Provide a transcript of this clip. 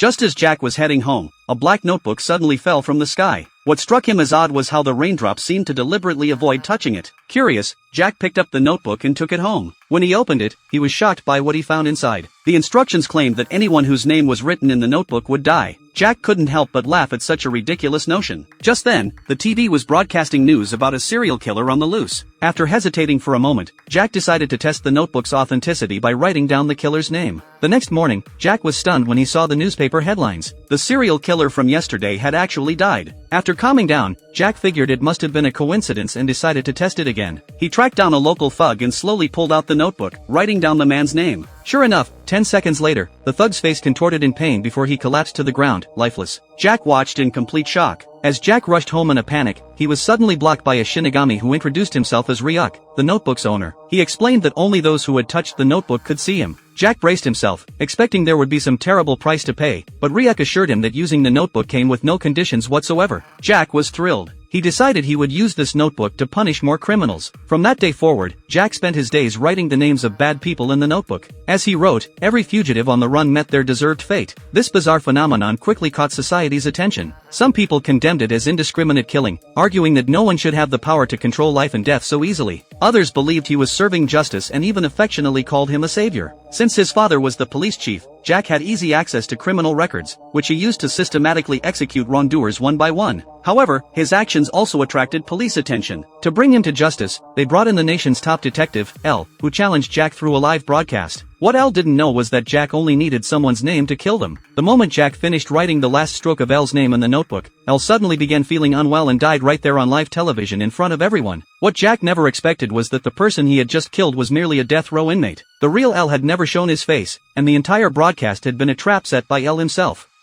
Just as Jack was heading home, a black notebook suddenly fell from the sky. What struck him as odd was how the raindrops seemed to deliberately avoid touching it. Curious, Jack picked up the notebook and took it home. When he opened it, he was shocked by what he found inside. The instructions claimed that anyone whose name was written in the notebook would die. Jack couldn't help but laugh at such a ridiculous notion. Just then, the TV was broadcasting news about a serial killer on the loose. After hesitating for a moment, Jack decided to test the notebook's authenticity by writing down the killer's name. The next morning, Jack was stunned when he saw the newspaper headlines. The serial killer from yesterday had actually died. After calming down, Jack figured it must have been a coincidence and decided to test it again. He tracked down a local thug and slowly pulled out the notebook, writing down the man's name. Sure enough, 10 seconds later, the thug's face contorted in pain before he collapsed to the ground, lifeless. Jack watched in complete shock. As Jack rushed home in a panic, he was suddenly blocked by a Shinigami who introduced himself as Ryuk, the notebook's owner. He explained that only those who had touched the notebook could see him. Jack braced himself, expecting there would be some terrible price to pay, but Ryuk assured him that using the notebook came with no conditions whatsoever. Jack was thrilled. He decided he would use this notebook to punish more criminals. From that day forward, Jack spent his days writing the names of bad people in the notebook. As he wrote, every fugitive on the run met their deserved fate. This bizarre phenomenon quickly caught society's attention. Some people condemned it as indiscriminate killing, arguing that no one should have the power to control life and death so easily. Others believed he was serving justice and even affectionately called him a savior. Since his father was the police chief, Jack had easy access to criminal records, which he used to systematically execute wrongdoers one by one. However, his actions also attracted police attention. To bring him to justice, they brought in the nation's top detective, L, who challenged Jack through a live broadcast. What L didn't know was that Jack only needed someone's name to kill them. The moment Jack finished writing the last stroke of L's name in the notebook, L suddenly began feeling unwell and died right there on live television in front of everyone. What Jack never expected was that the person he had just killed was merely a death row inmate. The real L had never shown his face, and the entire broadcast had been a trap set by L himself.